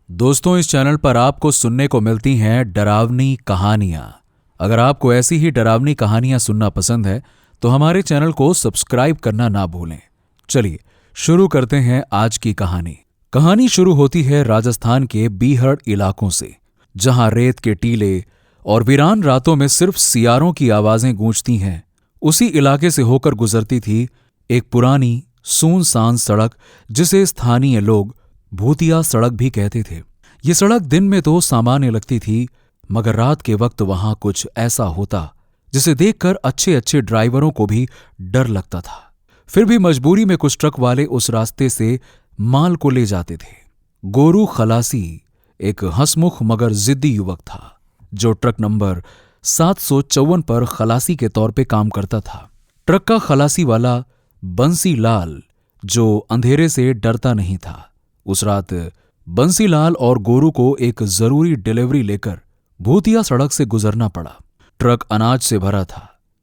दोस्तों, इस चैनल पर आपको सुनने को मिलती हैं डरावनी कहानियां। अगर आपको ऐसी ही डरावनी कहानियां सुनना पसंद है तो हमारे चैनल को सब्सक्राइब करना ना भूलें। चलिए शुरू करते हैं आज की कहानी। कहानी शुरू होती है राजस्थान के बीहड़ इलाकों से, जहां रेत के टीले और वीरान रातों में सिर्फ सियारों की आवाजें गूंजती हैं। उसी इलाके से होकर गुजरती थी एक पुरानी सूनसान सड़क, जिसे स्थानीय लोग भूतिया सड़क भी कहते थे। ये सड़क दिन में तो सामान्य लगती थी, मगर रात के वक्त वहां कुछ ऐसा होता जिसे देखकर अच्छे अच्छे ड्राइवरों को भी डर लगता था। फिर भी मजबूरी में कुछ ट्रक वाले उस रास्ते से माल को ले जाते थे। गोरू खलासी एक हंसमुख मगर जिद्दी युवक था, जो ट्रक नंबर 754 पर खलासी के तौर पे काम करता था। ट्रक का खलासी वाला बंसी लाल, जो अंधेरे से डरता नहीं था। उस रात बंसीलाल और गोरू को एक जरूरी डिलीवरी लेकर भूतिया सड़क से गुजरना पड़ा। ट्रक अनाज से भरा था।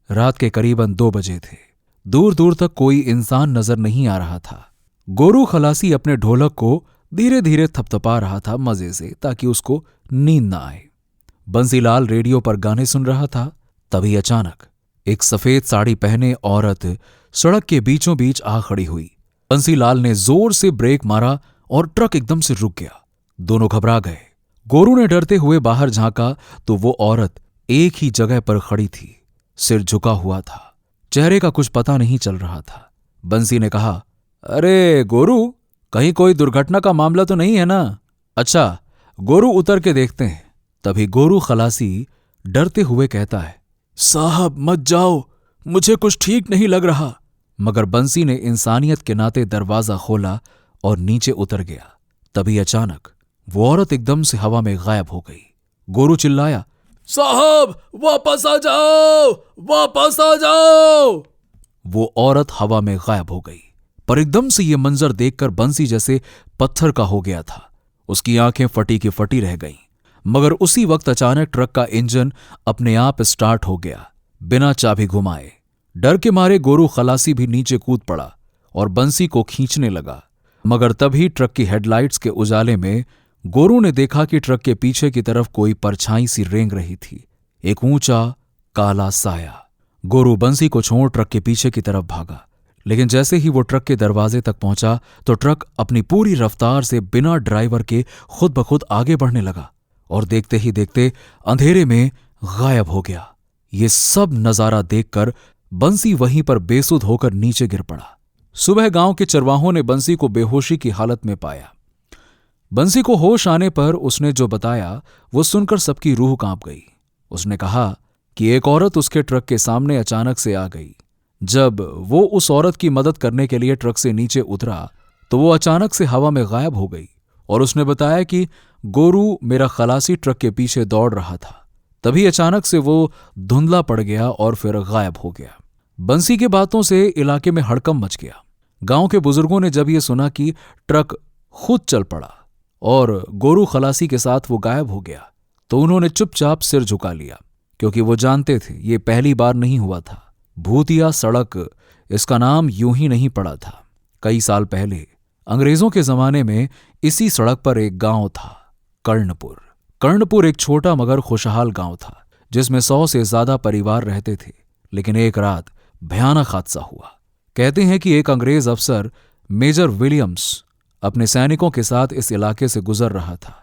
रात के करीबन 2 बजे थे। दूर दूर तक कोई इंसान नजर नहीं आ रहा था। गोरू खलासी अपने ढोलक को धीरे धीरे थपथपा रहा था मजे से, ताकि उसको नींद ना आए। बंसीलाल रेडियो पर गाने सुन रहा था। तभी अचानक एक सफेद साड़ी पहने औरत सड़क के बीचों बीच आ खड़ी हुई। बंसीलाल ने जोर से ब्रेक मारा और ट्रक एकदम से रुक गया। दोनों घबरा गए। गोरू ने डरते हुए बाहर झांका तो वो औरत एक ही जगह पर खड़ी थी। सिर झुका हुआ था। चेहरे का कुछ पता नहीं चल रहा था। बंसी ने कहा, अरे गोरू, कहीं कोई दुर्घटना का मामला तो नहीं है ना? अच्छा, गोरू उतर के देखते हैं। तभी गोरू खलासी डरते हुए कहता है, साहब मत जाओ, मुझे कुछ ठीक नहीं लग रहा। मगर बंसी ने इंसानियत के नाते दरवाजा खोला और नीचे उतर गया। तभी अचानक वो औरत एकदम से हवा में गायब हो गई। गोरू चिल्लाया, साहब वापस आ जाओ, वापस आ जाओ। वो औरत हवा में गायब हो गई। पर एकदम से ये मंजर देखकर बंसी जैसे पत्थर का हो गया था। उसकी आंखें फटी की फटी रह गईं। मगर उसी वक्त अचानक ट्रक का इंजन अपने आप स्टार्ट हो गया, बिना चाबी घुमाए। डर के मारे गोरू खलासी भी नीचे कूद पड़ा और बंसी को खींचने लगा। मगर तभी ट्रक की हेडलाइट्स के उजाले में गोरू ने देखा कि ट्रक के पीछे की तरफ कोई परछाई सी रेंग रही थी, एक ऊंचा काला साया। गोरू बंसी को छोड़ ट्रक के पीछे की तरफ भागा, लेकिन जैसे ही वो ट्रक के दरवाजे तक पहुंचा तो ट्रक अपनी पूरी रफ्तार से बिना ड्राइवर के खुद ब खुद आगे बढ़ने लगा और देखते ही देखते अंधेरे में गायब हो गया। ये सब नजारा देखकर बंसी वहीं पर बेसुध होकर नीचे गिर पड़ा। सुबह गांव के चरवाहों ने बंसी को बेहोशी की हालत में पाया। बंसी को होश आने पर उसने जो बताया वो सुनकर सबकी रूह कांप गई। उसने कहा कि एक औरत उसके ट्रक के सामने अचानक से आ गई। जब वो उस औरत की मदद करने के लिए ट्रक से नीचे उतरा तो वो अचानक से हवा में गायब हो गई। और उसने बताया कि गोरू मेरा खलासी ट्रक के पीछे दौड़ रहा था। तभी अचानक से वो धुंधला पड़ गया और फिर गायब हो गया। बंसी के बातों से इलाके में हड़कंप मच गया। गांव के बुजुर्गों ने जब ये सुना कि ट्रक खुद चल पड़ा और गोरू खलासी के साथ वो गायब हो गया, तो उन्होंने चुपचाप सिर झुका लिया, क्योंकि वो जानते थे ये पहली बार नहीं हुआ था। भूतिया सड़क इसका नाम यूं ही नहीं पड़ा था। कई साल पहले अंग्रेजों के जमाने में इसी सड़क पर एक गांव था, कर्णपुर। कर्णपुर एक छोटा मगर खुशहाल गांव था, जिसमें 100 से ज्यादा परिवार रहते थे। लेकिन एक रात भयानक हादसा हुआ। कहते हैं कि एक अंग्रेज अफसर मेजर विलियम्स अपने सैनिकों के साथ इस इलाके से गुजर रहा था।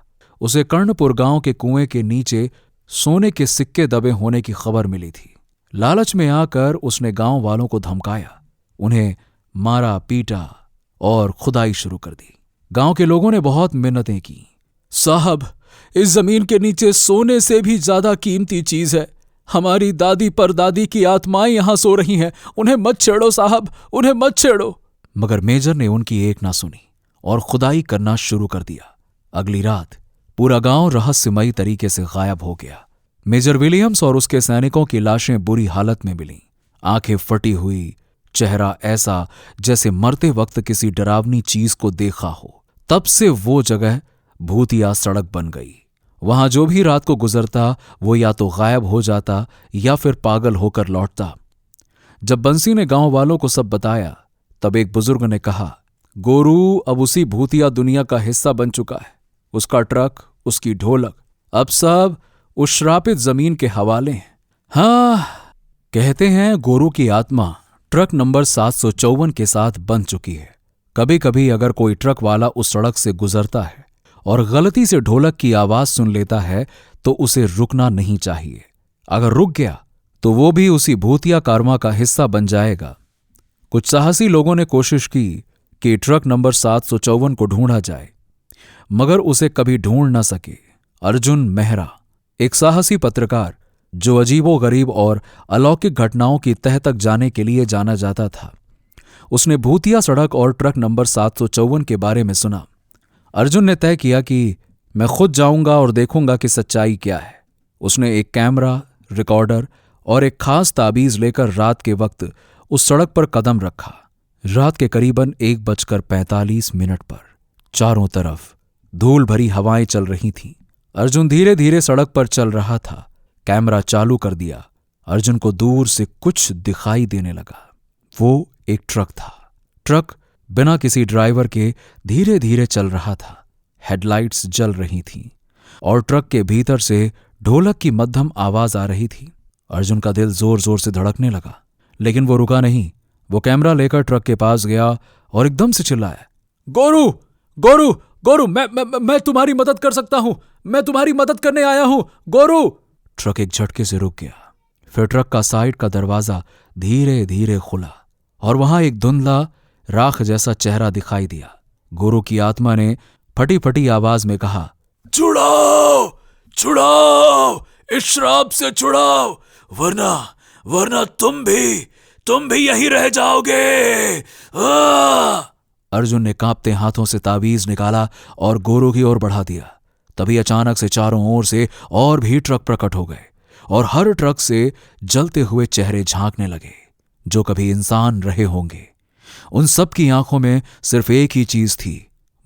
उसे कर्णपुर गांव के कुएं के नीचे सोने के सिक्के दबे होने की खबर मिली थी। लालच में आकर उसने गांव वालों को धमकाया, उन्हें मारा पीटा और खुदाई शुरू कर दी। गांव के लोगों ने बहुत मिन्नतें की, साहब इस जमीन के नीचे सोने से भी ज्यादा कीमती चीज है। हमारी दादी परदादी की आत्माएं यहां सो रही हैं, उन्हें मत छेड़ो साहब, उन्हें मत छेड़ो। मगर मेजर ने उनकी एक ना सुनी और खुदाई करना शुरू कर दिया। अगली रात पूरा गांव रहस्यमयी तरीके से गायब हो गया। मेजर विलियम्स और उसके सैनिकों की लाशें बुरी हालत में मिलीं, आंखें फटी हुई, चेहरा ऐसा जैसे मरते वक्त किसी डरावनी चीज को देखा हो। तब से वो जगह भूतिया सड़क बन गई। वहां जो भी रात को गुजरता वो या तो गायब हो जाता या फिर पागल होकर लौटता। जब बंसी ने गांव वालों को सब बताया तब एक बुजुर्ग ने कहा, गोरू अब उसी भूतिया दुनिया का हिस्सा बन चुका है। उसका ट्रक, उसकी ढोलक, अब सब उस श्रापित जमीन के हवाले हैं। हाँ, कहते हैं गोरू की आत्मा ट्रक नंबर 754 के साथ बंध चुकी है। कभी कभी अगर कोई ट्रक वाला उस सड़क से गुजरता है और गलती से ढोलक की आवाज सुन लेता है तो उसे रुकना नहीं चाहिए। अगर रुक गया तो वो भी उसी भूतिया कार्मा का हिस्सा बन जाएगा। कुछ साहसी लोगों ने कोशिश की कि ट्रक नंबर 754 को ढूंढा जाए, मगर उसे कभी ढूंढ न सके। अर्जुन मेहरा, एक साहसी पत्रकार जो अजीबोगरीब और अलौकिक घटनाओं की तह तक जाने के लिए जाना जाता था, उसने भूतिया सड़क और ट्रक नंबर 754 के बारे में सुना। अर्जुन ने तय किया कि मैं खुद जाऊंगा और देखूंगा कि सच्चाई क्या है। उसने एक कैमरा, रिकॉर्डर और एक खास ताबीज लेकर रात के वक्त उस सड़क पर कदम रखा। रात के करीबन 1:45 पर चारों तरफ धूल भरी हवाएं चल रही थीं। अर्जुन धीरे धीरे सड़क पर चल रहा था। कैमरा चालू कर दिया। अर्जुन को दूर से कुछ दिखाई देने लगा। वो एक ट्रक था। ट्रक बिना किसी ड्राइवर के धीरे धीरे चल रहा था। हेडलाइट्स जल रही थीं और ट्रक के भीतर से ढोलक की मध्यम आवाज आ रही थी। अर्जुन का दिल जोर जोर से धड़कने लगा, लेकिन वो रुका नहीं। वो कैमरा लेकर ट्रक के पास गया और एकदम से चिल्लाया, गोरू, गोरू, गोरू, मैं तुम्हारी मदद कर सकता हूं। मैं तुम्हारी मदद करने आया हूं, गोरू। ट्रक एक झटके से रुक गया। फिर ट्रक का साइड का दरवाजा धीरे धीरे खुला और वहां एक धुंधला राख जैसा चेहरा दिखाई दिया। गोरू की आत्मा ने फटी फटी आवाज में कहा, छुड़ाओ, छुड़ाओ, इस श्राप से छुड़ाओ, वरना तुम भी यहीं रह जाओगे। अर्जुन ने कांपते हाथों से ताबीज निकाला और गोरू की ओर बढ़ा दिया। तभी अचानक से चारों ओर से और भी ट्रक प्रकट हो गए और हर ट्रक से जलते हुए चेहरे झांकने लगे जो कभी इंसान रहे होंगे। उन सब की आंखों में सिर्फ एक ही चीज थी,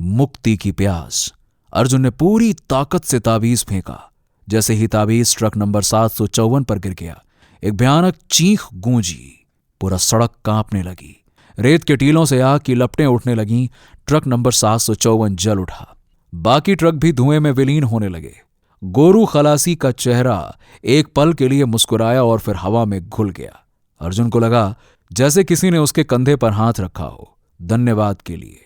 मुक्ति की प्यास। अर्जुन ने पूरी ताकत से ताबीज फेंका। जैसे ही ताबीज ट्रक नंबर 754 पर गिर गया, एक भयानक चीख गूंजी। पूरा सड़क कांपने लगी। रेत के टीलों से आग की लपटें उठने लगीं। ट्रक नंबर 754 जल उठा। बाकी ट्रक भी धुएं में विलीन होने लगे। गोरू खलासी का चेहरा एक पल के लिए मुस्कुराया और फिर हवा में घुल गया। अर्जुन को लगा जैसे किसी ने उसके कंधे पर हाथ रखा हो, धन्यवाद के लिए।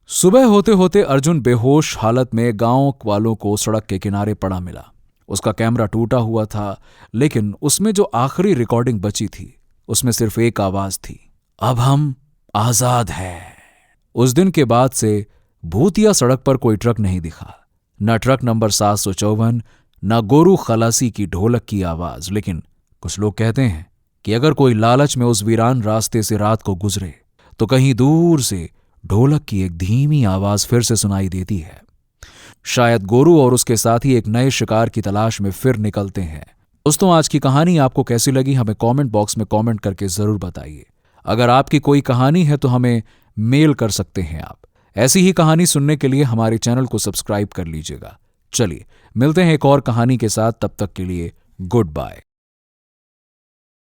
सुबह होते होते अर्जुन बेहोश हालत में गांव वालों को सड़क के किनारे पड़ा मिला। उसका कैमरा टूटा हुआ था, लेकिन उसमें जो आखिरी रिकॉर्डिंग बची थी उसमें सिर्फ एक आवाज थी, अब हम आजाद हैं। उस दिन के बाद से भूतिया सड़क पर कोई ट्रक नहीं दिखा, न ट्रक नंबर 754, न गोरू खलासी की ढोलक की आवाज। लेकिन कुछ लोग कहते हैं कि अगर कोई लालच में उस वीरान रास्ते से रात को गुजरे तो कहीं दूर से ढोलक की एक धीमी आवाज फिर से सुनाई देती है। शायद गोरू और उसके साथी एक नए शिकार की तलाश में फिर निकलते हैं। दोस्तों, आज की कहानी आपको कैसी लगी हमें कमेंट बॉक्स में कमेंट करके जरूर बताइए। अगर आपकी कोई कहानी है तो हमें मेल कर सकते हैं आप। ऐसी ही कहानी सुनने के लिए हमारे चैनल को सब्सक्राइब कर लीजिएगा। चलिए मिलते हैं एक और कहानी के साथ, तब तक के लिए गुड बाय।